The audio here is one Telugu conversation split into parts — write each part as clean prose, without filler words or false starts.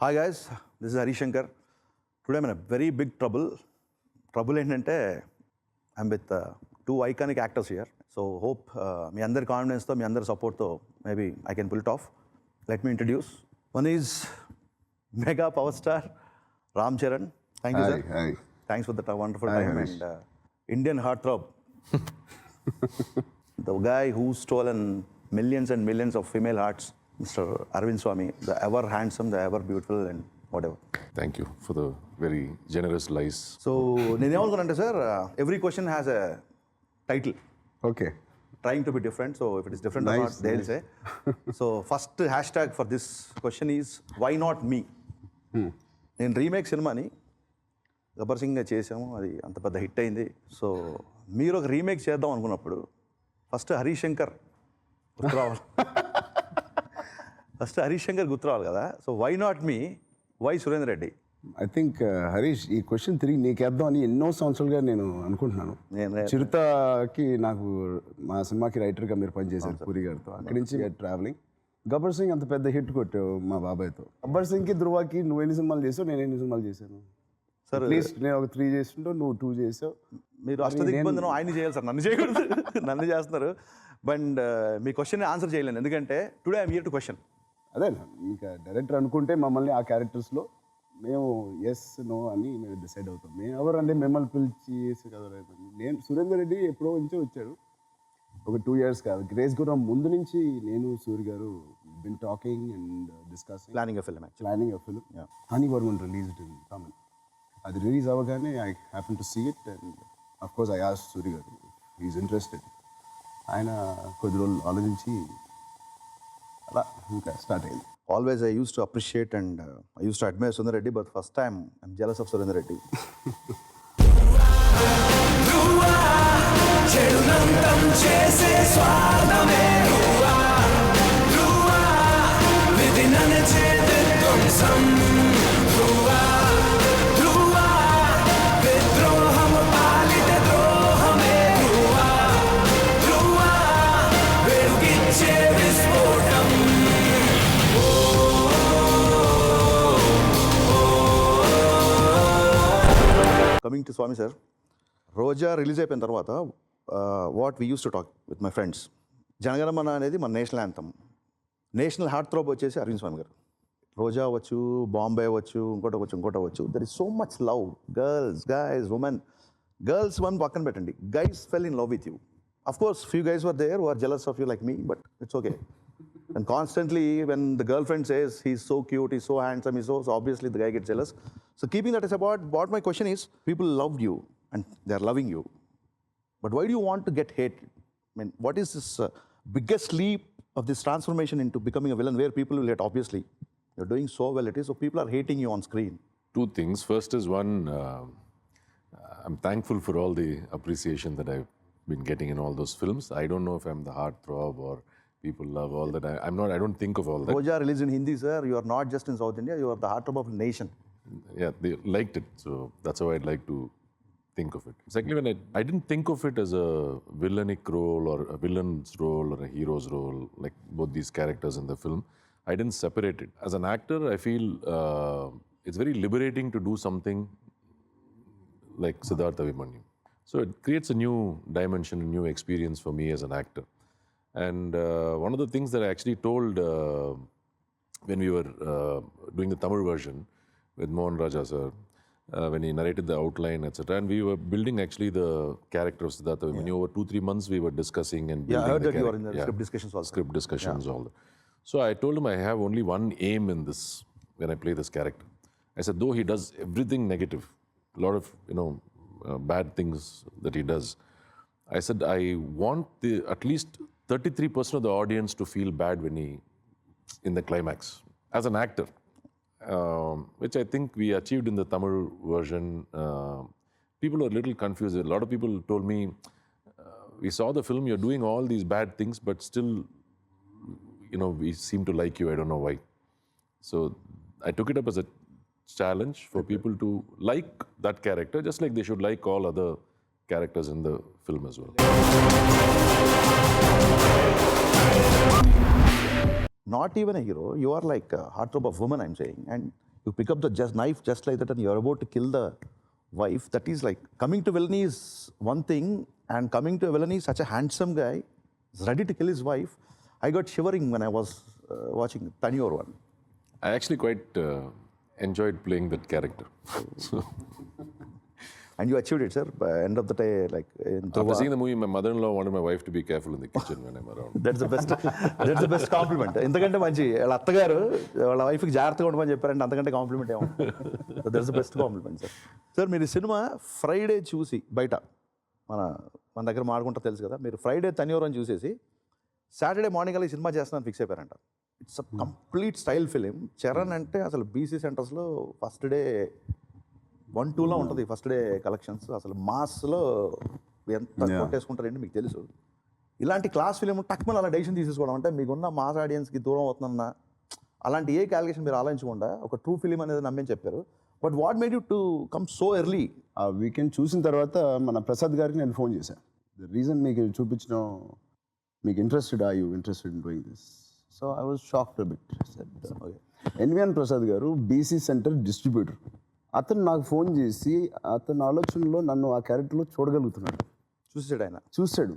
Hi guys, this is Hari Shankar. Today I'm in a very big trouble. Trouble ఏంటంటే I'm with two iconic actors here. So hope మీ అందరి కాన్ఫిడెన్స్తో మీ అందరి సపోర్ట్తో maybe I can pull it off. Let me introduce. One is mega power star Ram Charan. Thank you, sir. Hi. Thanks for the wonderful Hi, time. Harish. And Indian heartthrob. The guy who's stolen millions and millions of female hearts, Mr. Arvind Swamy, the ever handsome, the ever beautiful and whatever. Thank you for the very generous lies. So, నేనేమనుకున్నానంటే sir every question has a title Okay. trying to be different. So, if it is different or Nice, not, they'll say. So, first hashtag for this question is, why not me? నేను రీమేక్ సినిమాని గబ్బర్ సింగ్ చేసాము, అది అంత పెద్ద హిట్ అయింది. సో మీరు ఒక రీమేక్ చేద్దాం అనుకున్నప్పుడు ఫస్ట్ హరీష్ శంకర్ గుర్తు రావాలి. ఫస్ట్ హరీష్ శంకర్ గుర్తు రావాలి కదా. So why not me, why Surender Reddy? I think Harish ఈ క్వశ్చన్ తిరిగి నీకేద్దాం అని ఎన్నో సంవత్సరాలుగా నేను అనుకుంటున్నాను. చిరుతకి నాకు మా సినిమాకి రైటర్గా మీరు పనిచేశారు పూరి గారితో. అక్కడి నుంచి ట్రావెలింగ్. గబ్బర్ సింగ్ అంత పెద్ద హిట్ కొట్టావు మా బాబాయ్తో. గబ్బర్ సింగ్కి ధ్రువకి నువ్వు ఎన్ని సినిమాలు చేసావు, నేను ఎన్ని సినిమాలు చేశాను? సార్ అట్లీస్ట్ నేను ఒక 3 చేస్తుంటో నువ్వు 2 చేసావు. మీరు అష్టదిగ్బంధనం ఆయన చేయాలి సార్, నన్ను చేయకూడదు. నన్ను చేస్తున్నారు. బట్ మీ క్వశ్చన్ ఆన్సర్ చేయలేను, ఎందుకంటే today I'm here to question. అదే ఇంకా డైరెక్టర్ అనుకుంటే మమ్మల్ని ఆ క్యారెక్టర్స్లో మేము ఎస్ నో అని మేము డిసైడ్ అవుతాం. మేము ఎవరంటే మిమ్మల్ని పిలిచి చేసి కదా. నేను సురేందర్ రెడ్డి ఎప్పుడో నుంచో వచ్చాడు, ఒక 2 years కాదు. గ్రేస్ కూడా ముందు నుంచి నేను Surya garu been talking and discussing planning film హనీ వర్మన్ రిలీజ్డ్ ఇన్ తమిళ్. అది రిలీజ్ అవ్వగానే I happen to see it and of course I asked Surya garu is interested. ఆయన కొద్ది రోజులు ఆలోచించి అలా ఇంకా స్టార్ట్ అయింది. Always I used to appreciate and I used to admire Sundar Reddy, but first time I'm jealous of Surendra Reddy. Coming to Swamy sir, Roja release అయిపోయిన తర్వాత what we use to talk with my friends, Jana Gana Mana అనేది మన national anthem. National heart throb వచ్చేసి అరవింద్ స్వామి గారు. రోజా అవ్వచ్చు, బాంబే అవ్వచ్చు, ఇంకోటి అవ్వచ్చు. There is so much love. Girls, guys, women. Girls one పక్కన పెట్టండి, guys fell in love with you. Of course few guys were there who are jealous of you like me, but it's okay. And constantly when the girlfriend says he's so cute, he's so handsome, so obviously the guy gets jealous. So keeping that aside, what my question is, people loved you and they're loving you, but why do you want to get hated? I mean, what is this biggest leap of this transformation into becoming a villain where people will hate? Obviously you're doing so well it is, so people are hating you on screen. 2 things. First is one, I'm thankful for all the appreciation that I've been getting in all those films. I don't know if I'm the heartthrob or people love all that. I don't think of all that. Roja released in Hindi, sir. You are not just in South India, you are the heartthrob of the nation. Yeah, they liked it. So that's how I'd like to think of it. Secondly, when I didn't think of it as a villainic role or a villain's role or a hero's role, like both these characters in the film. I didn't separate it. As an actor, I feel it's very liberating to do something like Siddhartha Abhimanyu. So it creates a new dimension, a new experience for me as an actor. And one of the things that I actually told when we were doing the Tamil version with Mohan Raja sir, when he narrated the outline, etc. And we were building actually the character of Siddhartha Abhimanyu. Over 2-3 months we were discussing and building I heard the that you are in the script discussions also. Script discussions, all that. So I told him I have only one aim in this when I play this character. I said, though he does everything negative, a lot of, bad things that he does, I said, I want at least 33% of the audience to feel bad when he, in the climax, as an actor, which I think we achieved in the Tamil version. People are a little confused. A lot of people told me, we saw the film, you're doing all these bad things, but still, we seem to like you. I don't know why. So I took it up as a challenge for people to like that character, just like they should like all other characters in the film as well. not even a hero, you are like a heartthrob of woman, I'm saying, and you pick up the just knife just like that and you're about to kill the wife. That is like, coming to villainy is one thing, and coming to a villainy, such a handsome guy is ready to kill his wife. I got shivering when I was watching Tanyor one. I actually quite enjoyed playing that character. So, And you achieved it, sir. By end of the day, like in after Dhruva, seeing the movie, my mother-in-law wanted my wife to be careful in the kitchen when I'm around. that's the best. That's the best compliment. ఇంతకంటే మంచి వాళ్ళ అత్తగారు వాళ్ళ వైఫ్కి జాగ్రత్తగా ఉండమని చెప్పారంటే అంతకంటే కాంప్లిమెంట్ ఏమో. That's the best compliment sir. Sir మీరు ఈ సినిమా ఫ్రైడే చూసి బయట మన దగ్గర మాడుకుంటా తెలుసు కదా, మీరు ఫ్రైడే తనియోరం చూసేసి సాటర్డే మార్నింగ్ అలా ఈ సినిమా చేస్తున్నాను ఫిక్స్ అయిపోయారంట. It's a complete style film. Charan అంటే అసలు బీసీ సెంటర్స్లో ఫస్ట్ డే 1-2లో ఉంటుంది ఫస్ట్ డే కలెక్షన్స్. అసలు మాస్లో ఎంత కొట్టేసుకుంటారండి మీకు తెలుసు. ఇలాంటి క్లాస్ ఫిలిం టక్మన్ అలా డెసిషన్ తీసేసుకోవడం అంటే మీకున్న మాస్ ఆడియన్స్కి దూరం అవుతుందన్న అలాంటి ఏ క్యాలిక్యులేషన్ మీరు ఆలోచించకుండా ఒక ట్రూ ఫిలిం అనేది నమ్మని చెప్పారు. But what made you to come so early? ఆ వీకెండ్ చూసిన తర్వాత మన ప్రసాద్ గారికి నేను ఫోన్ చేశాను. ద రీజన్ మీకు చూపించడం, మీకు interested, you interested in doing this? So I was shocked bit. NVN Prasad గారు బీసీ సెంటర్ డిస్ట్రిబ్యూటర్. అతను నాకు ఫోన్ చేసి అతని ఆలోచనలో నన్ను ఆ క్యారెక్టర్లో చూడగలుగుతున్నాడు. చూసాడు.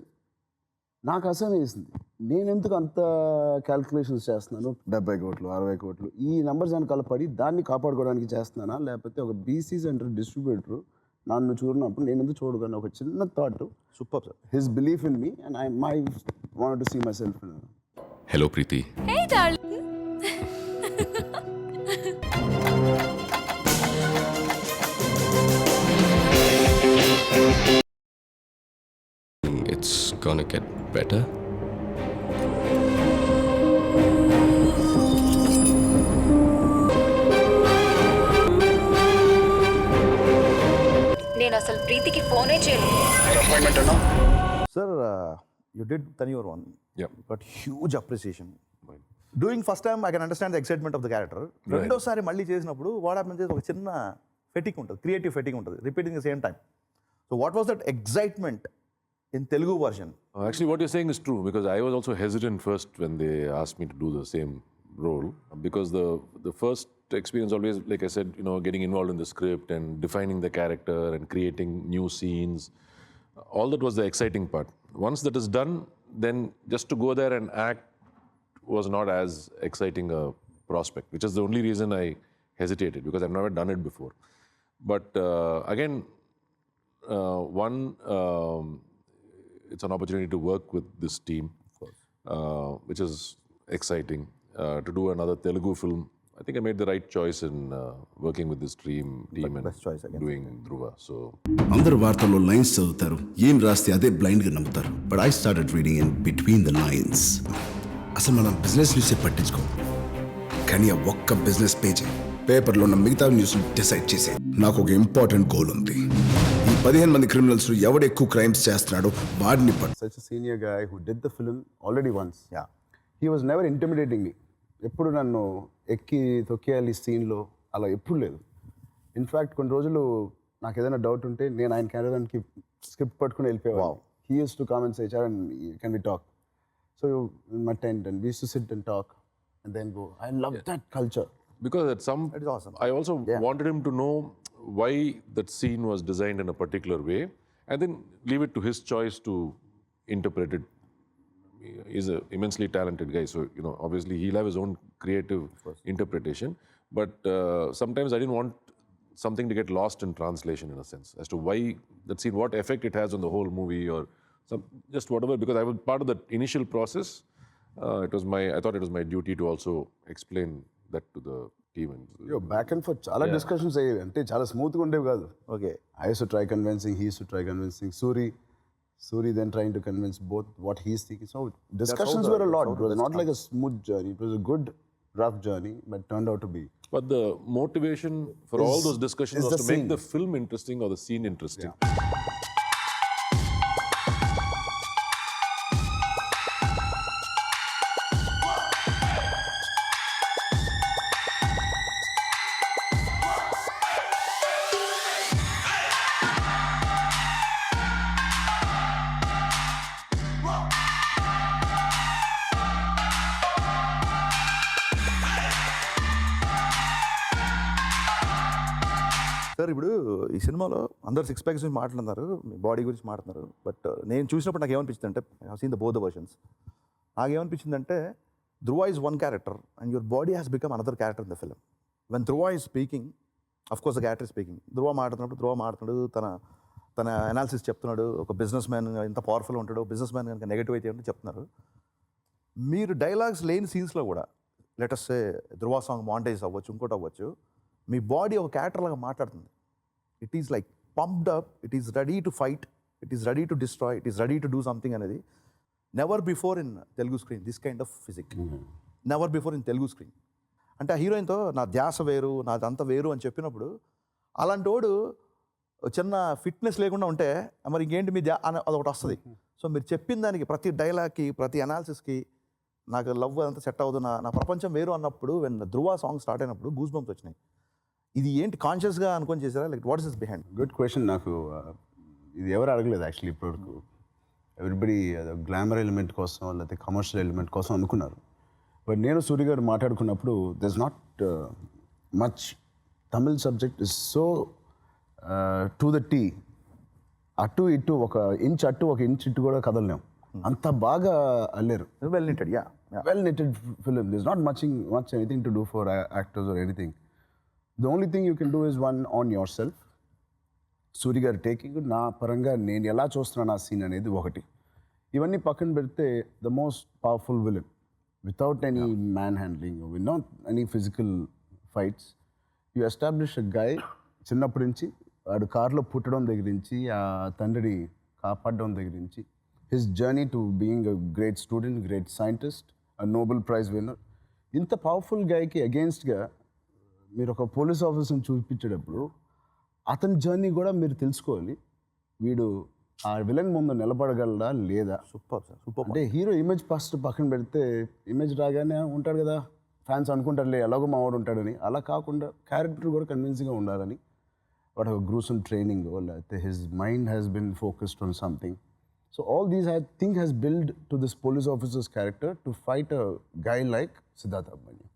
నాకు అసహ్యం వేసింది. నేను ఎందుకు అంత క్యాల్కులేషన్స్ చేస్తున్నాను, 70 కోట్లు 60 కోట్లు ఈ నెంబర్స్ వెనకాల పడి దాన్ని కాపాడుకోవడానికి చేస్తున్నానా, లేకపోతే ఒక బీసీ సెంటర్ డిస్ట్రిబ్యూటర్ నన్ను చూడనప్పుడు నేను ఎందుకు చూడగలను, ఒక చిన్న thought. Super sir. His belief in me and I wanted to see myself. Hello, Preeti. Hey, darling. It's gonna get better. నేను అసలు ప్రీతికి ఫోనే చేయలేదు. Sir you did Thani Oruvan. Yeah. But huge appreciation. Doing first time I can understand the excitement of the character. రెండోసారి మళ్ళీ చేసినప్పుడు వాట్ హ్యాపెన్స్ ఒక చిన్న ఫెటిక్ ఉంటుంది, క్రియేటివ్ ఫెటిక్ ఉంటుంది, repeating the same time. So what was that excitement in Telugu version? Actually, what you're saying is true, because I was also hesitant first when they asked me to do the same role, because the first experience always, like I said, getting involved in the script and defining the character and creating new scenes, all that was the exciting part. Once that is done, then just to go there and act was not as exciting a prospect, which is the only reason I hesitated, because I've never done it before. But again, it's an opportunity to work with this team, which is exciting. To do another Telugu film, I think I made the right choice in working with this team and best choice, I guess. doing Dhruva. So అందరు వార్తల్లో లైన్స్ చదువుతారు, ఏం రాస్తే అదే బ్లైండ్గా నమ్ముతారు. But I started reading in between the lines. అసలు మనం బిజినెస్ న్యూసే పట్టించుకో, కానీ ఆ ఒక్క బిజినెస్ పేజీ పేపర్లో ఉన్న మిగతా న్యూస్ డిసైడ్ చేసే నాకు ఒక ఇంపార్టెంట్ గోల్ ఉంది. ఈ 15 మంది క్రిమినల్స్ ఎవడు ఎక్కువ క్రైమ్స్ చేస్తున్నాడో వాడిని Such a senior guy who did the film already once. Yeah. He was never intimidating me. ఎప్పుడు నన్ను ఎక్కి తొక్కేయాలి సీన్లో అలా ఎప్పుడు లేదు. ఇన్ఫ్యాక్ట్ కొన్ని రోజులు నాకు ఏదైనా డౌట్ ఉంటే నేను ఆయన క్యారవాన్కి స్క్రిప్ట్ పట్టుకుని వెళ్ళిపోయాను. He used to come and say, Charan, can we talk? So in my tent, and we used to sit and talk and then go. I love that culture. because at some, That is awesome. I also wanted him to know why that scene was designed in a particular way, and then leave it to his choice to interpret it. He's an immensely talented guy, so obviously he'll have his own creative interpretation. But sometimes I didn't want something to get lost in translation, in a sense, as to why that scene, what effect it has on the whole movie, or just whatever. Because I was part of that initial process. I thought it was my duty to also explain that to the team. Back and fourth చాలా డిస్కషన్స్ అయ్యేవి, అంటే చాలా స్మూత్గా ఉండేవి కాదు. Okay. I used to try convincing, he used to try convincing. Suri then trying to convince both what he's thinking. So discussions were a lot. It was not like a smooth journey. It was a good, rough journey, but turned out to be. But the motivation for all those discussions is was the to make scene. the film interesting or the scene interesting. Sir ఇప్పుడు ఈ సినిమాలో అందరు సిక్స్ ప్యాక్స్ గురించి మాట్లాడుతున్నారు, మీ బాడీ గురించి మాట్లాడుతున్నారు. బట్ నేను చూసినప్పుడు నాకు ఏమనిపించింది అంటే, I seen the both the versions. నాకేమనిపించిందంటే Dhruva is one character and your body has become another character in the film. When Dhruva is speaking, of course the character speaking, Dhruva మాట్లాడుతున్నాడు, తన అనాలిసిస్ చెప్తున్నాడు. ఒక బిజినెస్ మ్యాన్ ఇంత పవర్ఫుల్ ఉంటాడు, బిజినెస్ మ్యాన్ కనుక నెగిటివ్ అయితే అంటే చెప్తున్నారు. మీరు డైలాగ్స్ లేని సీన్స్లో కూడా let's say Dhruva song montage అవ్వచ్చు, ఇంకోటి అవ్వచ్చు, మీ బాడీ ఒక క్యారెక్టర్ లాగా మాట్లాడుతుంది. It is like pumped up, it is ready to fight, it is ready to destroy, it is ready to do something అనేది never before in Telugu screen this kind of physique, never before in Telugu screen. అంటే ఆ హీరోయిన్తో నా ధ్యాస వేరు, నాదంతా వేరు అని చెప్పినప్పుడు అలాంటి వాడు చిన్న ఫిట్నెస్ లేకుండా ఉంటే మరి ఇంకేంటి మీ అదొకటి వస్తుంది. సో మీరు చెప్పిన దానికి ప్రతి డైలాగ్కి, ప్రతి అనాలిసిస్కి నాకు లవ్ అంతా సెట్ అవ్వదు, నా ప్రపంచం వేరు అన్నప్పుడు వెన్ ధ్రువ సాంగ్ స్టార్ట్ అయినప్పుడు గూస్ బంప్స్ వచ్చినాయి. ఇది ఏంటి కాన్షియస్గా అనుకొని చేశారా, like what is this behind? Good question. నాకు ఇది ఎవరు అడగలేదు యాక్చువల్లీ ఇప్పటివరకు. ఎవ్రీబడి గ్లామర్ ఎలిమెంట్ కోసం లేకపోతే కమర్షియల్ ఎలిమెంట్ కోసం అనుకున్నారు. బట్ నేను సూర్య గారు మాట్లాడుకున్నప్పుడు this not much Tamil subject is so to the T. అటు ఇటు ఒక ఇంచ్ అటు ఒక ఇంచ్ ఇటు కూడా కదలలేం, అంత బాగా అల్లారు. Well knitted, ya, well knitted film. This not much anything to do for actors or anything. The only thing you can do is one on yourself. Surya garu taking, నా పరంగా నేను ఎలా చూస్తున్నాను ఆ సీన్ అనేది ఒకటి. ఇవన్నీ పక్కన పెడితే the most powerful villain without any man handling, without any physical fights, you establish a guy. చిన్నప్పటి నుంచి వాడు కార్లో పుట్టడం దగ్గర నుంచి, ఆ తండ్రిని కాపాడడం దగ్గర నుంచి, his journey to being a great student, great scientist, a Nobel prize winner. ఇంత పవర్ఫుల్ గైకి అగెన్స్ట్గా మీరు ఒక పోలీస్ ఆఫీసర్ని చూపించేటప్పుడు అతని జర్నీ కూడా మీరు తెలుసుకోవాలి. వీడు ఆ విలన్ ముందు నిలబడగలడా లేదా? Super sir, super. అంటే హీరో ఇమేజ్ ఫస్ట్ పక్కన పెడితే, ఇమేజ్ రాగానే ఉంటాడు కదా, ఫ్యాన్స్ అనుకుంటారులే ఎలాగో మావాడు ఉంటాడని. అలా కాకుండా క్యారెక్టర్ కూడా కన్విన్సింగ్గా ఉండాలని, వాట్ ఒక గ్రూసమ్ ట్రైనింగ్, లేకపోతే his mind has been focused on something. So all these I think has build to this police officers character to fight a guy like Siddhartha Abhimanyu.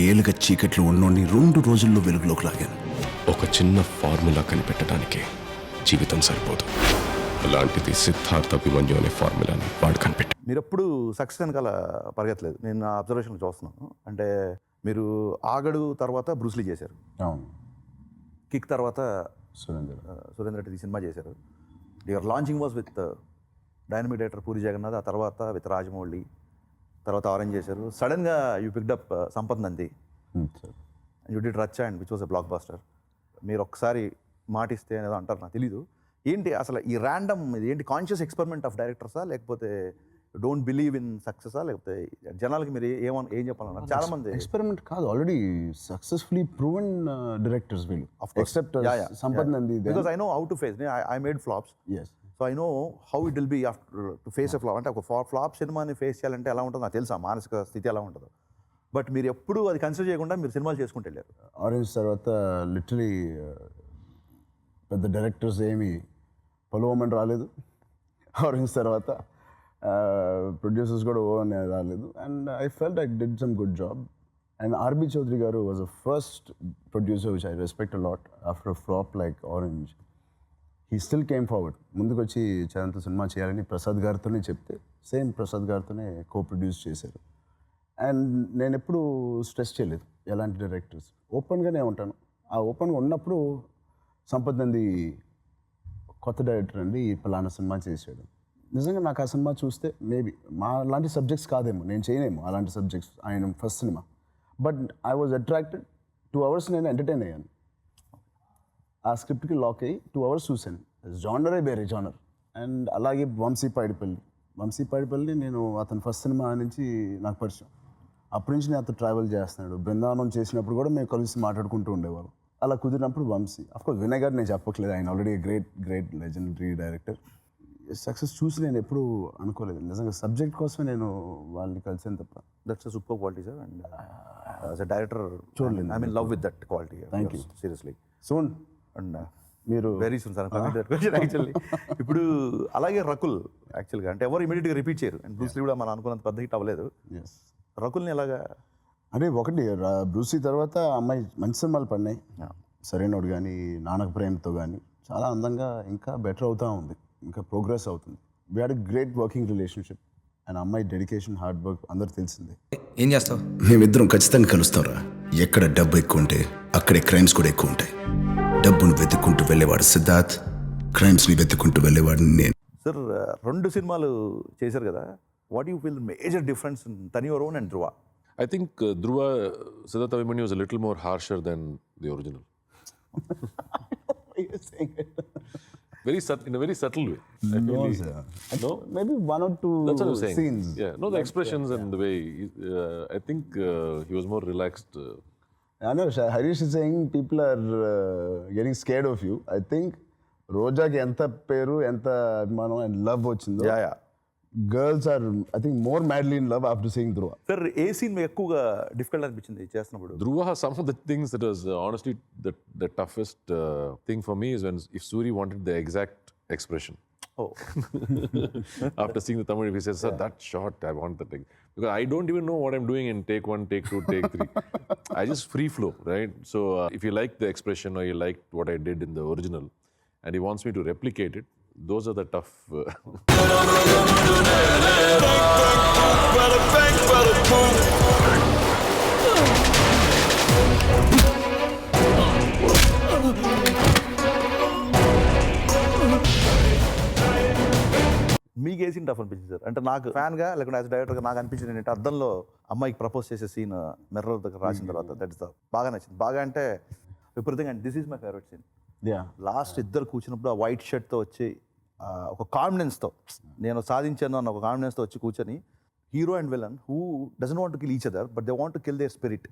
ఏళ్ళుగా చీకట్లో ఉన్నోడిని 2 రోజుల్లో వెలుగులోకి లాగాను. ఒక చిన్న ఫార్ములా కనిపెట్టడానికి జీవితం సరిపోదు. అలాంటిది సిద్ధార్థ అభిమన్యు అనే ఫార్ములాని వాడు కనిపెట్టాడు. మీరు ఎప్పుడు సక్సెస్ వెనకాల పరిగెత్తలేదు, నేను నా అబ్జర్వేషన్లో చూస్తున్నాను. అంటే మీరు ఆగడు తర్వాత బ్రూస్లీ చేశారు, అవును, కిక్ తర్వాత సురేందర్ రెడ్డి సినిమా చేశారు. Your launching was with dynamic director Puri Jagannadh, ఆ తర్వాత విత్ రాజమౌళి, తర్వాత ఆరెంజ్ చేశారు. సడన్గా you picked up Sampath Nandi, you did Racha and which was a blockbuster. మీరు ఒక్కసారి మాటిస్తే అనేదో అంటారు, నాకు తెలీదు. ఏంటి అసలు ఈ ర్యాండమ్ ఇది ఏంటి, కాన్షియస్ ఎక్స్పెరిమెంట్ ఆఫ్ డైరెక్టర్సా, లేకపోతే డోంట్ బిలీవ్ ఇన్ సక్సెసా, లేకపోతే జనాలకి మీరు ఏం చెప్పాలన్నారు? చాలా మంది ఎక్స్పెరిమెంట్ కాదు, ఆల్రెడీ సక్సెస్ఫుల్లీ ప్రూవెన్ డైరెక్టర్స్ వీళ్ళు, except Sampath Nandi. Because I know how to face, I made flops, so I know how it will be after to face a flop. అంటే ఒక ఫ్లాప్ సినిమాని ఫేస్ చేయాలంటే ఎలా ఉంటుందో నాకు తెలుసు, ఆ మానసిక స్థితి ఎలా ఉంటుందో. బట్ మీరు ఎప్పుడు అది కన్సిడర్ చేయకుండా మీరు సినిమాలు చేసుకుంటూ వెళ్ళారు. ఆరెంజ్ తర్వాత లిటరలీ పెద్ద డైరెక్టర్స్ ఏమి పొలవమని రాలేదు. ఆరెంజ్ తర్వాత ప్రొడ్యూసర్స్ కూడా అని రాలేదు. And I felt I did some good job. And RB Chowdary garu was a first producer which I respect a lot after a flop like orange. He still came forward, ముందుకు వచ్చి చరణ్తో సినిమా చేయాలని ప్రసాద్ గారితోనే చెప్తే సేమ్ ప్రసాద్ గారితోనే కో ప్రొడ్యూస్ చేశారు. అండ్ నేను ఎప్పుడు స్ట్రెస్ చేయలేదు ఎలాంటి డైరెక్టర్స్, ఓపెన్గానే ఉంటాను. ఆ ఓపెన్గా ఉన్నప్పుడు సంపత్ నంది కొత్త డైరెక్టర్ అండి, పలానా సినిమా చేశాడు. నిజంగా నాకు ఆ సినిమా చూస్తే మేబీ మా లాంటి సబ్జెక్ట్స్ కాదేమో, నేను చేయనేమో అలాంటి సబ్జెక్ట్స్, ఆయన first cinema. But I was attracted. 2 hours నేను ఎంటర్టైన్ అయ్యాను. ఆ స్క్రిప్ట్కి లాక్ అయ్యి 2 hours చూశాను. జానరే వేరే జానర్. అండ్ అలాగే వంశీ పైడిపల్లి నేను అతని ఫస్ట్ సినిమా నుంచి నాకు పరిచయం. అప్పటి నుంచి నేను అతను ట్రావెల్ చేస్తున్నాడు. బృందావనం చేసినప్పుడు కూడా మేము కలిసి మాట్లాడుకుంటూ ఉండేవాళ్ళం. అలా కుదిరినప్పుడు వంశీ అఫ్కోర్స్ వినయ్ గారు నేను చెప్పట్లేదు, ఆయన already great legendary director. Success చూసి నేను ఎప్పుడూ అనుకోలేదు నిజంగా, సబ్జెక్ట్ కోసమే నేను వాళ్ళని కలిసాను తప్ప. That's a super quality sir. And as a director చూడలేదు, I mean love with that quality. Thank you. Seriously. Soon and మీరు వెరీ సూన్ సార్ యాక్చువల్లీ. ఇప్పుడు అలాగే రకుల్ యాక్చువల్గా అంటే ఎవరు ఇమీడియట్గా రిపీట్ చేయరు. అండ్ బ్రూస్లీ కూడా మనం అనుకున్నంత పెద్ద హిట్ అవ్వలేదు. ఎస్ రకుల్ని ఎలాగా? అంటే ఒకటి బ్రూసీ తర్వాత అమ్మాయి మంచి సినిమాలు పడినాయి, సరైనోడు కానీ నాన్నకు ప్రేమతో కానీ చాలా అందంగా ఇంకా బెటర్ అవుతూ ఉంది, ఇంకా ప్రోగ్రెస్ అవుతుంది. We had great working relationship and అమ్మాయి డెడికేషన్ హార్డ్ వర్క్ అందరు తెలిసిందే. ఏం చేస్తావు? మేమిద్దరం ఖచ్చితంగా కలుస్తాంరా. ఎక్కడ డబ్బు ఎక్కువ ఉంటే అక్కడే క్రైమ్స్ కూడా ఎక్కువ ఉంటాయి. డబ్బును వెతుక్కుంటూ వెళ్ళేవాడు సిద్ధార్థ్, క్రైమ్స్ని వెతుక్కుంటూ వెళ్ళేవాడిని నేను. సార్ 2 సినిమాలు చేశారు కదా, what you feel major difference in Thani your own and Dhruva? I think Dhruva, Siddhartha Abhimanyu was a little more harsher than the original. In a very subtle way. I feel no? Maybe 1 or 2 That's what I'm saying. scenes. Yeah, no, the expressions and the way. I think he was more relaxed. I know Harish is saying people are getting scared of you. I think రోజాకి ఎంత పేరు ఎంత అభిమానం అండ్ లవ్ వచ్చిందో, yeah girls are I think more madly in love after seeing Dhruva. Sir ఏ సీన్ మీకు ఎక్కువగా డిఫికల్ట్ అనిపించింది చేస్తున్నప్పుడు? Dhruva has some of the things that was honestly the toughest thing for me is when if Suri wanted the exact expression. Oh. After seeing the Tamil, he says, "Sir, that shot, I want that thing." Because I don't even know what I'm doing in take 1, take 2, take 3. I just free flow, right? So if you like the expression or you like what I did in the original, and he wants me to replicate it, those are the tough. మీకు ఏ సీన్ టఫ్ అనిపించింది సార్? అంటే నాకు ఫ్యాన్గా లేకుంటే యాజ్ డైరెక్టర్గా నాకు అనిపించింది ఏంటంటే అద్దంలో అమ్మాయికి ప్రపోజ్ చేసే సీన్ మిర్రర్ దగ్గర రాసిన తర్వాత దట్స్ ద బాగా నచ్చింది. బాగా అంటే విపరీతంగా. And this is my favourite scene. Last ఇద్దరు కూర్చున్నప్పుడు ఆ వైట్ షర్ట్తో వచ్చి ఒక కాన్ఫిడెన్స్తో నేను సాధించాను అన్న ఒక కాన్ఫిడెన్స్తో వచ్చి కూర్చొని hero and villain who doesn't want to kill each other but they want to kill their spirit.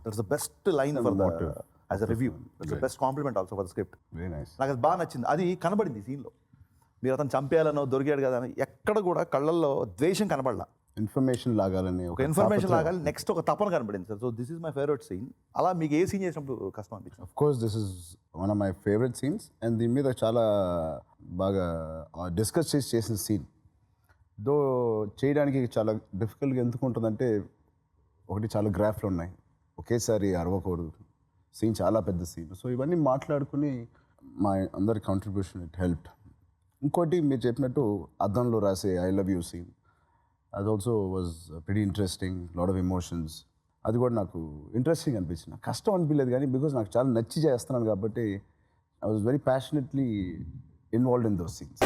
That's the best line for the as a review. That's the best compliment also for the script. Very nice. నాకు అది బాగా నచ్చింది. అది కనబడింది సీన్లో. మీరు అతను చంపేయాలనో దొరికాడు కదా అని ఎక్కడ కూడా కళ్ళల్లో ద్వేషం కనబడలా. ఇన్ఫర్మేషన్ లాగాలని ఒక ఇన్ఫర్మేషన్ లాగాలి, నెక్స్ట్ ఒక తపన కనబడింది sir. So this is my favourite scene. అలా మీకు ఏ సీన్ చేసినప్పుడు కష్టం అనిపించింది? Of course this is one of my favourite scenes and దీని మీద చాలా బాగా డిస్కస్ చేసిన సీన్. దో చేయడానికి చాలా డిఫికల్ట్గా ఎందుకు ఉంటుందంటే ఒకటి చాలా గ్రాఫ్లు ఉన్నాయి, ఒకేసారి అరవకూడదు, సీన్ చాలా పెద్ద సీన్. సో ఇవన్నీ మాట్లాడుకుని మా అందరి కాంట్రిబ్యూషన్ ఇట్ హెల్ప్డ్. ఇంకోటి మీరు చెప్పినట్టు అద్దంలో రాసే ఐ లవ్ యూ సీన్, అది also was very interesting, lot of emotions. అది కూడా నాకు ఇంట్రెస్టింగ్ అనిపించింది. కష్టం అనిపించలేదు కానీ బికాజ్ నాకు చాలా నచ్చి చేస్తున్నాను కాబట్టి I was very passionately involved in those scenes.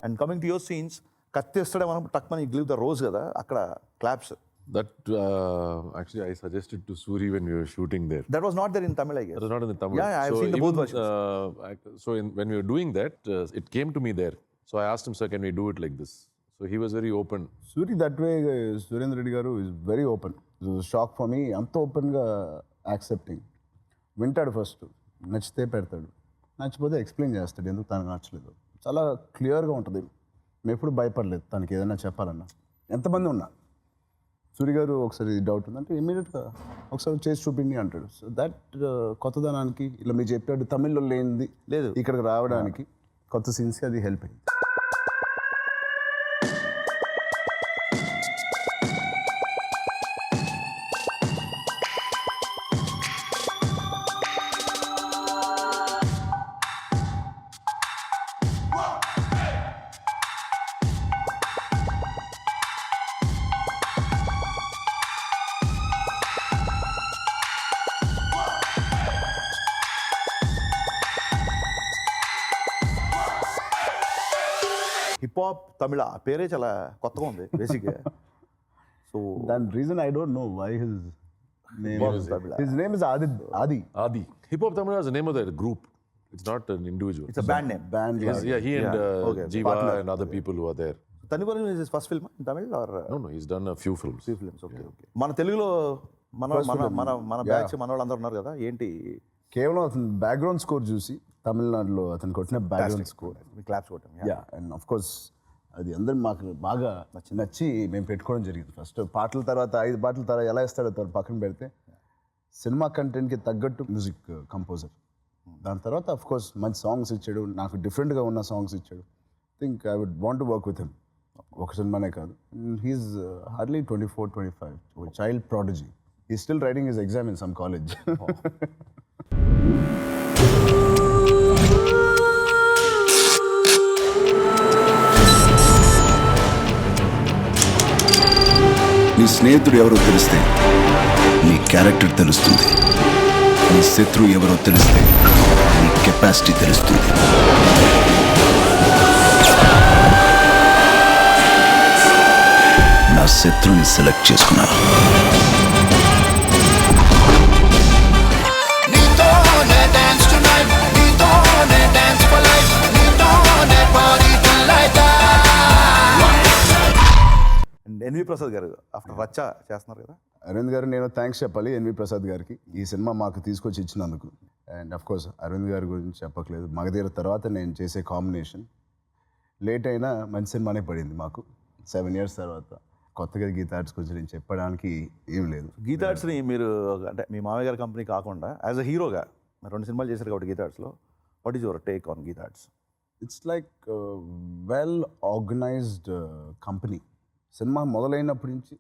And coming to your scenes, కత్తేస్తాడే మనం టక్ మని గివ్ ద రోజ్ కదా, అక్కడ claps. That actually I suggested to Suri when we were shooting there. That was not there in Tamil, I guess. That was not in the Tamil. Yeah, I've seen the both versions. When we were doing that, it came to me there. So I asked him, "Sir, can we do it like this?" So he was very open. Suri that way, Surendra Reddy garu is very open. It was a shock for me. అంత ఓపెన్గా యాక్సెప్టింగ్. వింటాడు ఫస్ట్, నచ్చితే పెడతాడు, నచ్చిపోతే ఎక్స్ప్లెయిన్ చేస్తాడు ఎందుకు తనకు నచ్చలేదు. చాలా క్లియర్గా ఉంటుంది. మేము ఎప్పుడు భయపడలేదు తనకి ఏదైనా చెప్పాలన్నా. ఎంతమంది ఉన్నా సూరి గారు ఒకసారి డౌట్ ఉందంటే ఇమీడియట్గా ఒకసారి చేసి చూపిండి అంటాడు. సో దట్ కొత్తదనానికి ఇలా మీరు చెప్పాడు తమిళ్లో లేనిది లేదు ఇక్కడికి రావడానికి కొత్త సీన్స్కి అది హెల్ప్ అయింది. హిప్ హాప్ తమిళ ఆ పేరే చాలా కొత్తగా ఉంది బేసిక్గా. సో దాని reason I don't know why his name is Aadhi. Hip Hop Tamil is the name of the group. It's not an individual. It's a band name. Band. Yeah, he and Okay. Jiva Partner. and other people who are there. తనిపల్లి is first film in Tamil or No, no, he's done a few films. Films? Okay okay. మన తెలుగులో మన మన మన మన బ్యాచ్ మన వాళ్ళు అందరూ ఉన్నారు కదా, ఏంటి కేవలం అతని బ్యాక్గ్రౌండ్ స్కోర్ చూసి తమిళనాడులో అతను కొట్టిన బ్యాక్గ్రౌండ్ స్కోర్, మీ క్లాప్స్ కొట్టాం. యా, అండ్ ఆఫ్ కోర్స్ అది అందరు మాకు బాగా నచ్చి మేము పెట్టుకోవడం జరిగింది. ఫస్ట్ పాటల తర్వాత 5 పాటల తర్వాత ఎలా ఇస్తాడో తర్వాత పక్కన పెడితే సినిమా కంటెంట్కి తగ్గట్టు మ్యూజిక్ కంపోజర్. దాని తర్వాత ఆఫ్ కోర్స్ మంచి సాంగ్స్ ఇచ్చాడు, నాకు డిఫరెంట్గా ఉన్న సాంగ్స్ ఇచ్చాడు. Think I would want to work with him. ఒక సినిమానే కాదు, he's hardly 24-25, child prodigy. He still writing his exam in some college. నీ స్నేహితుడు ఎవరో తెలిస్తే నీ క్యారెక్టర్ తెలుస్తుంది. నీ శత్రువు ఎవరో తెలిస్తే నీ కెపాసిటీ తెలుస్తుంది. నా శత్రువుని సెలెక్ట్ చేసుకున్నా. అండ్ ఎన్వి ప్రసాద్ గారు ఆఫ్టర్ రచ్చ చేస్తున్నారు కదా. అరవింద్ గారు నేను థ్యాంక్స్ చెప్పాలి ఎన్వి ప్రసాద్ గారికి ఈ సినిమా మాకు తీసుకొచ్చి ఇచ్చినందుకు. అండ్ అఫ్ కోర్స్ అరవింద్ గారి గురించి చెప్పట్లేదు, మగధీర తర్వాత నేను చేసే కాంబినేషన్ లేట్ అయినా మంచి సినిమానే పడింది మాకు. 7 years తర్వాత కొత్తగా గీతా ఆర్ట్స్ గురించి నేను చెప్పడానికి ఏం లేదు. గీతా ఆర్ట్స్ని మీరు అంటే మీ మామయ్య గారి కంపెనీ కాకుండా యాజ్ అ హీరోగా 2 సినిమాలు చేశారు కాబట్టి గీతా ఆర్ట్స్లో, what is your take on Geetha Arts? It's like well organised company. Cinema మొదలైనప్పటి నుంచి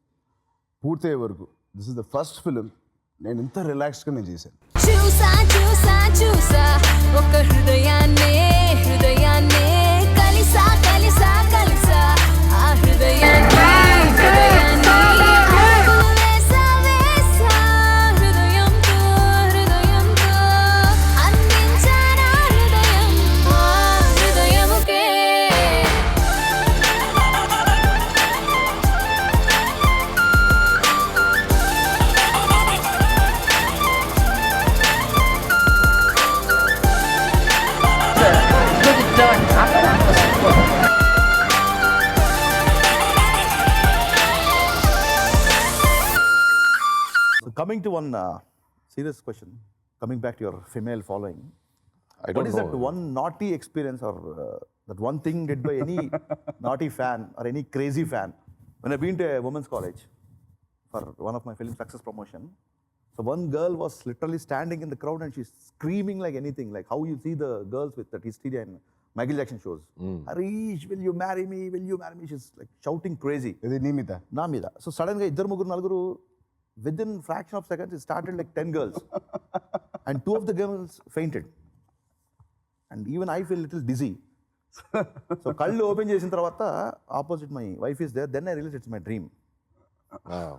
పూర్తయ్యే వరకు this is the first film నేను ఇంత రిలాక్స్డ్గా నేను చేశాను. చూసా చూసా చూసా ఒక హృదయాన్నే హృదయాన్నే కలిసా కలిసా కలిసా ఆ హృదయాన్నే హృదయాన్నే వేసా వేసా హృదయంతో హృదయంతో అందించానా హృదయం ఆ హృదయముకే. So coming to one serious question, coming back to your female following, I don't what is know. that one naughty experience or that one thing did by any naughty fan or any crazy fan? When I've been to a women's college for one of my film success promotion, so one girl was literally standing in the crowd and she's screaming like anything, like how you see the girls with that hysteria in Michael Jackson shows. Harish, will you marry me? Will you marry me? She's like shouting crazy. ఇది నియమిత. నా మీద. సో సడన్గా 2-3-4 within fraction of seconds it started like 10 girls and 2 of the girls fainted and even I feel little dizzy. So కళ్ళు ఓపెన్ చేసిన తర్వాత opposite my wife is there, then I realise it's my dream. Wow.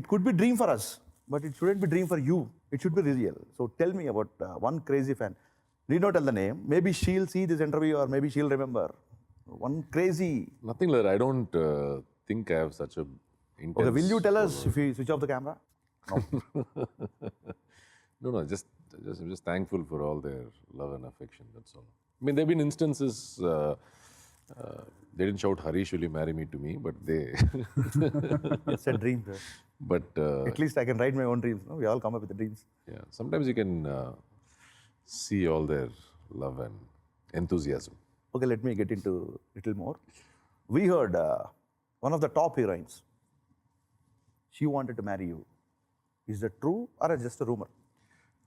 It could be dream for us but it shouldn't be dream for you, it should be real. So tell me about one crazy fan. Need not tell the name, maybe she'll see this interview or maybe she'll remember one crazy. Nothing like that. I don't think I have such a intense... Okay, will you tell us if we switch off the camera? No, I'm just thankful for all their love and affection, that's all. I mean, there have been instances, they didn't shout, Harish, will you marry me to me, but they... It's a dream, sir. But At least I can write my own dreams. No? We all come up with the dreams. yeah, sometimes you can see all their love and enthusiasm. Okay, let me get into little more. We heard one of the top heroines, she wanted to marry you. Is that true or just a rumor?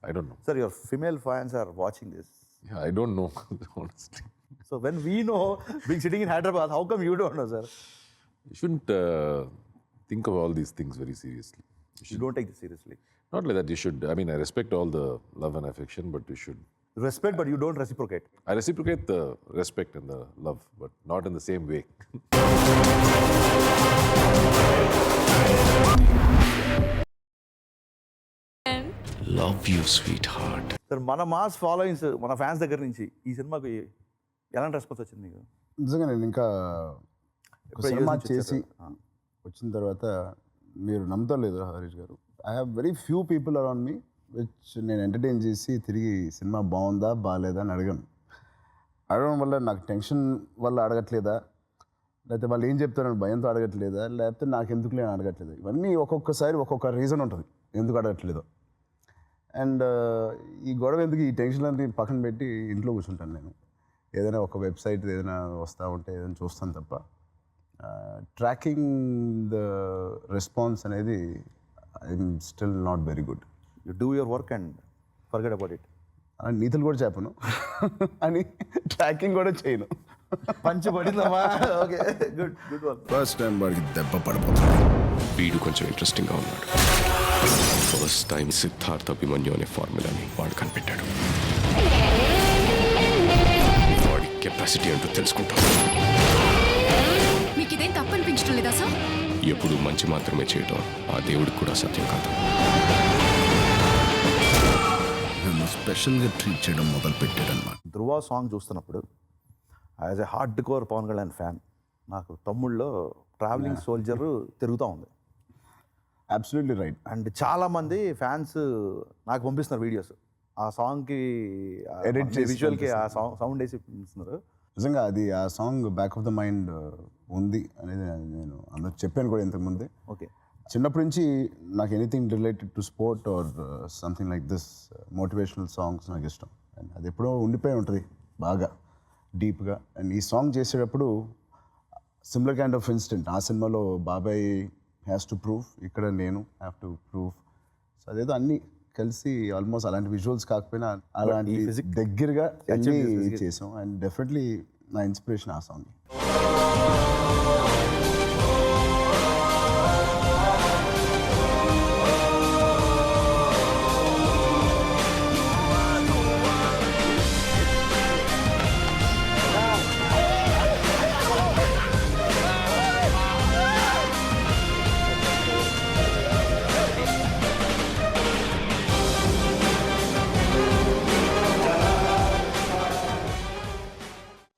I don't know. Sir, your female fans are watching this. Yeah, I don't know, honestly. So when we know, being sitting in Hyderabad, how come you don't know, sir? You shouldn't think of all these things very seriously. You don't take this seriously. Not like that. You should. I mean, I respect all the love and affection, but you should. Respect, but you don't reciprocate. I reciprocate the respect and the love, but not in the same way. Love you sweet heart. Sir మన మాస్ ఫాలోయింగ్స్ మన ఫ్యాన్స్ దగ్గర నుంచి ఈ సినిమాకి ఎలాంటి రెస్పాన్స్ వచ్చింది మీకు? నిజంగా నేను ఇంకా ఒక సినిమా యూజ్ చేశారు. చేసి వచ్చిన తర్వాత మీరు నమ్ముతలేదు హరీష్ గారు, I have very few people around me which నేను ఎంటర్టైన్ చేసి తిరిగి సినిమా బాగుందా బాగాలేదా అని అడగను. అడగడం వల్ల నాకు టెన్షన్ వల్ల అడగట్లేదా, లేకపోతే వాళ్ళు ఏం చెప్తారని భయంతో అడగట్లేదా, లేకపోతే నాకు ఎందుకు లేని అడగట్లేదు. ఇవన్నీ ఒక్కొక్కసారి ఒక్కొక్క రీజన్ ఉంటుంది ఎందుకు అడగట్లేదో. అండ్ ఈ గొడవ ఎందుకు, ఈ టెన్షన్ అన్ని పక్కన పెట్టి ఇంట్లో కూర్చుంటాను నేను. ఏదైనా ఒక వెబ్సైట్ ఏదైనా వస్తూ ఉంటే ఏదైనా చూస్తాను తప్ప ట్రాకింగ్ ద రెస్పాన్స్ అనేది I'm still not very good. You do your work and forget about it. అలా నీతులు కూడా చెప్పను అని ట్రాకింగ్ కూడా చేయను. పంచి పడిందమ్మా. Okay, good good work. First time వాడికి దెబ్బ పడిపోతుంది. వీడు కొంచెం ఇంట్రెస్టింగ్గా ఉన్నాడు. ఫస్ట్ టైం సిద్ధార్థ అభిమన్యు అనే ఫార్ములాని వాడు కనిపెట్టాడు. వాడి కెపాసిటీ అంటూ తెలుసుకుంటాం. మీకు ఇదేం తప్పు అనిపించడం లేదా సార్? ఎప్పుడు మంచి మాత్రమే చేయటం ఆ దేవుడికి కూడా సత్యం కాదు. నన్ను స్పెషల్గా ట్రీట్ చేయడం మొదలు పెట్టాడన్నమాట. ధృవ సాంగ్ చూస్తున్నప్పుడు as a hard core Pawan Kalyan fan నాకు తమ్ముళ్ళలో ట్రావెలింగ్ సోల్జర్ తిరుగుతూ ఉంది. Absolutely right. అండ్ చాలామంది ఫ్యాన్స్ నాకు పంపిస్తున్నారు వీడియోస్ ఆ సాంగ్కి Edit చేసి విజువల్కి ఆ సౌండ్ వేసి పంపిస్తున్నారు. నిజంగా అది ఆ song back of the mind ఉంది అనేది నేను అందరూ చెప్పాను కూడా ఇంతకుముందే. ఓకే, చిన్నప్పటి నుంచి నాకు anything related to sport or something like this motivational songs నాకు ఇష్టం. అండ్ అది ఎప్పుడో ఉండిపోయి ఉంటుంది బాగా డీప్గా. అండ్ ఈ సాంగ్ చేసేటప్పుడు సిమిలర్ కైండ్ ఆఫ్ ఇన్సిడెంట్. ఆ సినిమాలో బాబాయ్ హ్యాస్ టు ప్రూవ్, ఇక్కడ నేను హ్యావ్ టు ప్రూవ్. సో అదేదో అన్నీ కలిసి ఆల్మోస్ట్ అలాంటి విజువల్స్ కాకపోయినా అలాంటి దగ్గరగా అన్నీ చేసాం. అండ్ డెఫినెట్లీ నా ఇన్స్పిరేషన్ ఆ song.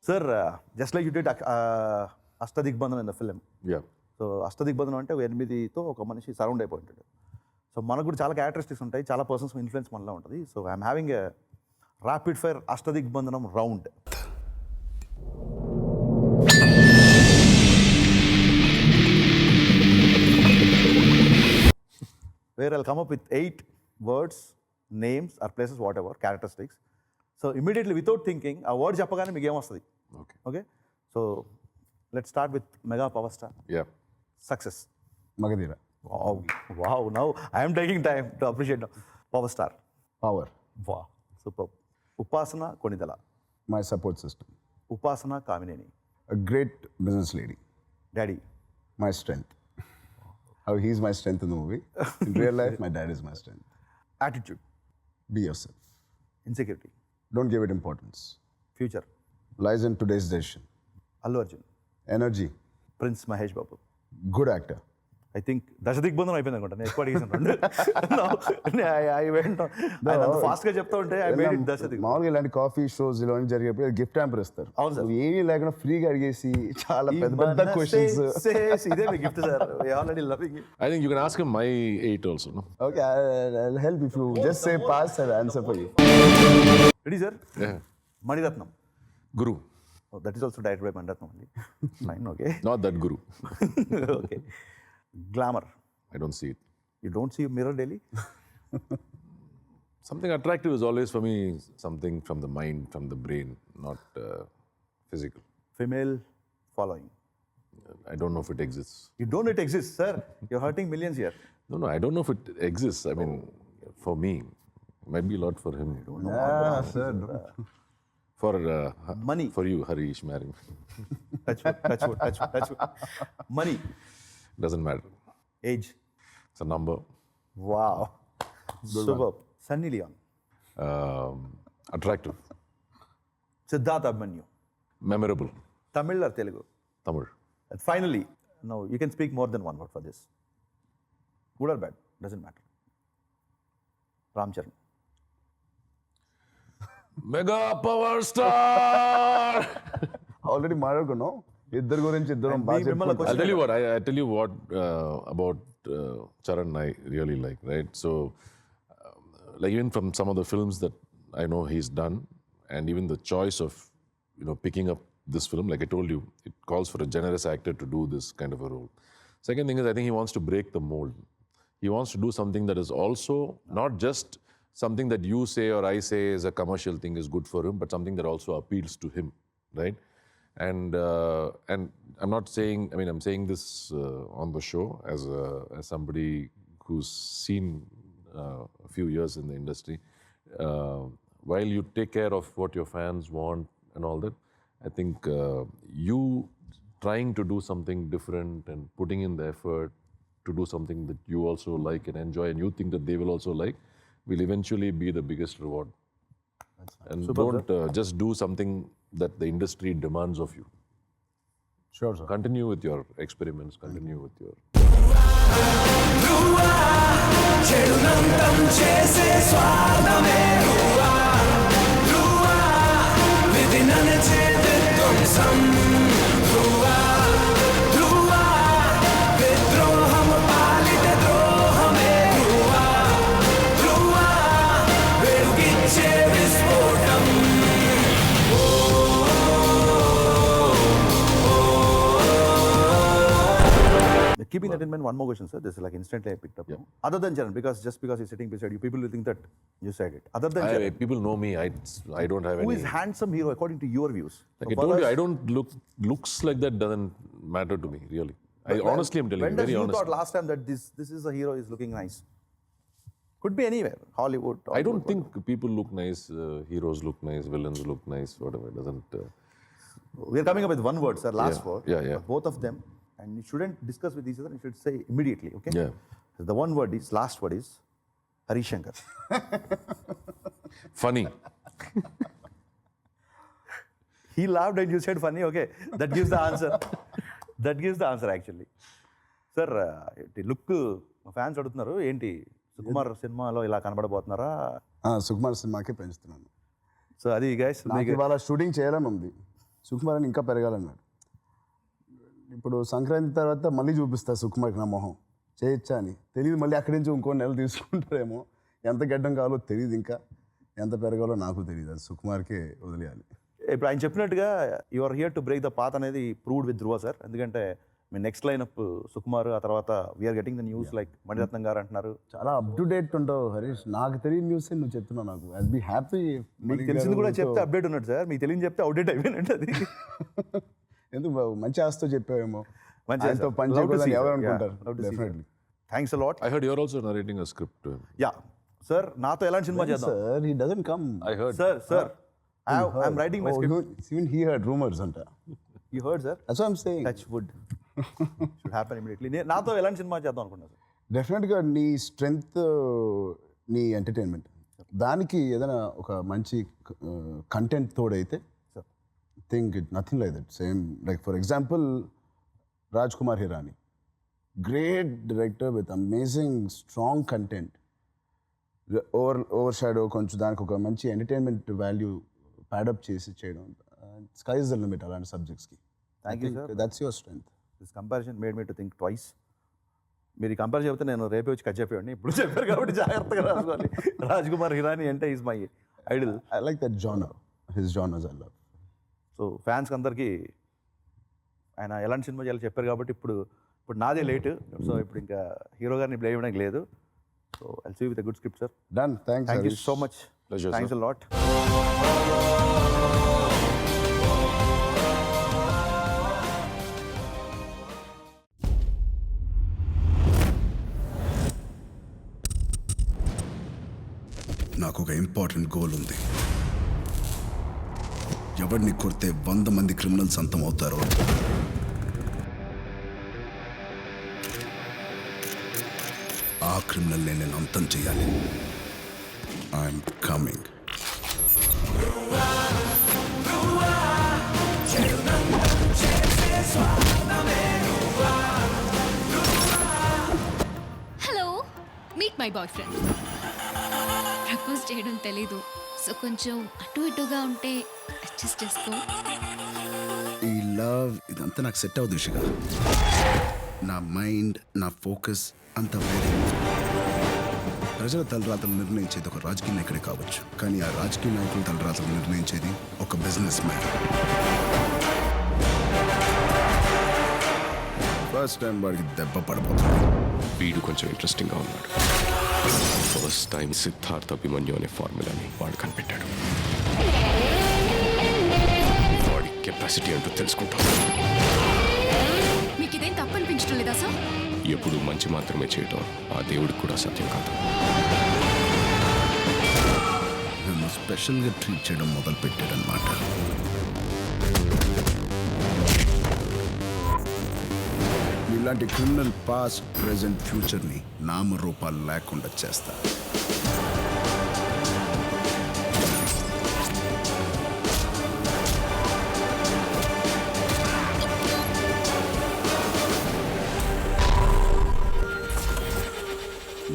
Sir just like you did Ashtadigbandhanam in the film. Yeah. So Ashtadigbandhanam అంటే ఒక 8తో ఒక మనిషి సరౌండ్ అయిపోయి ఉంటాడు. సో మనకు కూడా చాలా క్యారెక్టరిస్టిక్స్ ఉంటాయి, చాలా పర్సన్స్ ఇన్ఫ్లుయెన్స్ మనలో ఉంటుంది. So I'm having a rapid fire Ashtadigbandhanam round. where I'll come up with 8 words, names or places, whatever, characteristics. So immediately without thinking, a word చెప్పగానే మీకు ఏమొస్తుంది? Okay. Okay? So let's start with mega power star. Yeah. Success. Magadheera. Wow. Wow. Now I am taking time to appreciate now. Power star. Power. Wow. Superb. Upasana Konidala. My support system. Upasana Kamineni. A great business lady. Daddy. My strength. How he's my strength in the movie. In real life, my dad is my strength. Attitude. Be yourself. Insecurity. Don't give it importance. Future. Lies in today's decision. Allu Arjun. Energy. Prince Mahesh Babu. Good actor. I think దశదిగ్బంధనం అయిపోయింది అనుకుంటా. నేను ఎక్కువ అడిగేసాను రెండు. I went on. ఆయన అంత ఫాస్ట్గా చెప్తా ఉంటే I made it దశదిగ్బంధనం. మామూలుగా ఇలాంటి కాఫీ షోస్ ఇలా జరిగేప్పుడు గిఫ్ట్ హ్యాంపర్ ఇస్తారు. అవును సార్. నువ్వు ఏమీ లేకుండా ఫ్రీగా అడిగేసి చాలా పెద్ద పెద్ద క్వశ్చన్స్. ఇదే మీ gift sir. Already loving it. I think you can ask him my 8 also, no? Okay, I'll help if you just say pass, I'll answer for you. Ready sir? Yeah. Maniratnam. Guru. That is also direct by Maniratnam అండి. Fine, okay. Not that Guru. Okay. Glamour. I don't see it. You don't see mirror daily? Something attractive is always for me something from the mind, from the brain, not physical. Female following. I don't know if it exists. You don't it exist sir. You're hurting millions here. No, I don't know if it exists. I mean, for me, might be a lot for him. Sir. For Money. For you, Harish, marry me. Touch wood. Money. Doesn't matter. Age. It's a number. Wow. Superb. Sunny Leon. Attractive. Siddharth Abhimanyu. Memorable. Tamil or Telugu? Tamil. And finally, now you can speak more than one word for this. Good or bad, doesn't matter. Ram Charan. Mega power star! Already మాట్లాడుకున్నాం ఇద్దరు గురించి, ఇద్దరం బాగా చెప్పుకుంటాం. I'll tell you what, I tell you what about Charan I really like, right? So, like even from some of the films that I know he's done, and even the choice of, picking up this film. Like I told you, it calls for a generous actor to do this kind of a role. Second thing is, I think he wants to break the mold. He wants to do something that is also not just something that you say or I say is a commercial thing is good for him, but something that also appeals to him, right? And I'm not saying, I mean, I'm saying this on the show as somebody who's seen a few years in the industry. While you take care of what your fans want and all that, I think you trying to do something different and putting in the effort to do something that you also like and enjoy and you think that they will also like will eventually be the biggest reward. And don't just do something that the industry demands of you. Sure sir. Continue with your experiments, continue with your... Keeping that in mind, one more question, sir. This is like instantly I picked up. Yeah. Other than Charan, because just because he's sitting beside you, people will think that you said it. Other than Charan, People know me, I don't have who any... is handsome hero according to your views? Like I told you, I don't looks like that doesn't matter to me, really. Honestly, I'm telling when you, very you honestly. thought last time that this is a hero is looking nice? Could be anywhere, Hollywood. I don't think people look nice, heroes look nice, villains look nice, whatever. It doesn't... We are coming up with one word, sir. Last Yeah, word. yeah. Both of them, and you shouldn't discuss with each other. You should say immediately. Okay. Yeah. So the one word is last word is Harish Shankar. Funny. He laughed and you said funny. Okay, that gives the answer. That gives the answer actually. Sir, look fans అడుగుతున్నారు ఏంటి సుకుమార్ సినిమాలో ఇలా కనబడబోతున్నారా? సుకుమార్ సినిమాకి పెంచుతున్నాను. సో అది గైస్ నాకు ఇవాళ షూటింగ్ చేయాలని ఉంది. సుకుమార్ అని ఇంకా పెరగాలన్నాడు. ఇప్పుడు సంక్రాంతి తర్వాత మళ్ళీ చూపిస్తా సుకుమార్కి నా మొహం చేయొచ్చా అని తెలియదు. మళ్ళీ అక్కడి నుంచి ఇంకో నెల తీసుకుంటారేమో. ఎంత గడ్డం కావాలో తెలియదు, ఇంకా ఎంత పెరగాలో నాకు తెలియదు. అది సుకుమార్కే వదిలేయాలి. ఇప్పుడు ఆయన చెప్పినట్టుగా your here to break the path అనేది ప్రూవ్డ్ విత్ ధ్రువ సార్. ఎందుకంటే మీ నెక్స్ట్ లైనప్ సుకుమార్, ఆ తర్వాత we are getting the news like Mani Ratnam గారు అంటున్నారు. చాలా అప్ టు డేట్ ఉంటావు హరీష్. నాకు తెలియని న్యూస్ నువ్వు చెప్తున్నావు. నాకు ఐ బి హ్యాపీ. మీకు తెలిసింది కూడా చెప్తే అప్డేట్ ఉన్నట్టు సార్, మీకు తెలియని చెప్తే అవుట్డేట్ అయిపోయినట్టు. అది ఎందుకు మంచి ఆస్తో చెప్పావేమో. మంచి ఆయనతో పని చేయకూడదని ఎవరు అనుకుంటారు. Definitely. Thanks a lot. I heard you're also narrating a script to him. Ya sir, నాతో ఎలాంటి సినిమా చేద్దాం sir he doesn't come. I heard. Sir I'm writing my script. Even he heard rumours అంట. You heard sir? That's what I'm saying. Touch wood should happen immediately. నాతో ఎలాంటి సినిమా చేద్దాం అనుకున్నా సార్? డెఫినెట్గా నీ స్ట్రెంగ్త్, నీ ఎంటర్టైన్మెంట్, దానికి ఏదైనా ఒక మంచి కంటెంట్ తోడైతే think it nothing like that. Same like for example Raj Kumar Hirani, great director with amazing strong content. Over shadow కొంచెం దానికి ఒక మంచి ఎంటర్టైన్మెంట్ వాల్యూ ప్యాడప్ చేసి చేయడం. స్కై ఇస్ ద లిమిట్ అలాంటి సబ్జెక్ట్స్కి. Thank you sir. That's your strength. This comparison made me to think twice. మీరు కంపేర్ చెప్తే నేను రేపే వచ్చి కట్ చెప్పేవాడిని. ఇప్పుడు చెప్పారు కాబట్టి జాగ్రత్తగా రాసుకోవాలి. రాజ్ కుమార్ హిరానీ అంటే is my Idol. I like that genre. His genres I love. So fans అందరికీ ఆయన ఎలాంటి సినిమా చేయాలో చెప్పారు కాబట్టి ఇప్పుడు నాదే లేట్. సో ఇప్పుడు ఇంకా హీరో గారిని బ్లేమ్ చేయడానికి లేదు. So I'll see with a good script sir. Done. Thank you so much. Pleasure, thanks sir. A lot. నాకు ఒక ఇంపార్టెంట్ గోల్ ఉంది. ఎవరిని కొడితే 100 మంది క్రిమినల్స్ అంతం అవుతారో ఆ క్రిమినల్ని నేను అంతం చేయాలి. I'm coming. Hello, meet my boy friend. Propose చేయడం తెలీదు, సో కొంచెం అటు ఇటుగా ఉంటే అడ్జస్ట్ చేసుకో. ఈ లవ్ ఇదంతా నాకు సెట్ అవ్వదు దిశగా. నా మైండ్, నా ఫోకస్ అంతా వేరే. ప్రజల తలరాతలు నిర్ణయించేది ఒక రాజకీయ నాయకుడే కావచ్చు, కానీ ఆ రాజకీయ నాయకుల తలరాతలు నిర్ణయించేది ఒక బిజినెస్ మ్యాన్. ఫస్ట్ టైం వాడికి దెబ్బ పడిపోతుంది. వీడు కొంచెం ఇంట్రెస్టింగ్గా ఉన్నాడు. ఫస్ట్ టైం సిద్ధార్థ అభిమన్యు అనే ఫార్ములాని వాడు కనిపెట్టాడు. వాడి కెపాసిటీ అంటూ తెలుసుకుంటాం. మీకు ఇదేం తప్పు అనిపించడం లేదా సార్? ఎప్పుడు మంచి మాత్రమే చేయటం ఆ దేవుడికి కూడా సత్యం కాదు. నన్ను స్పెషల్గా ట్రీట్ చేయడం మొదలు పెట్టాడనమాట. ఇలాంటి క్రిమినల్ పాస్ట్ ప్రెజెంట్ ఫ్యూచర్ని నామరూపాలు లేకుండా చేస్తా.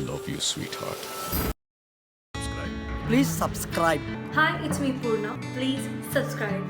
Love you, sweetheart. Please subscribe. Hi, it's me Purna. Please subscribe.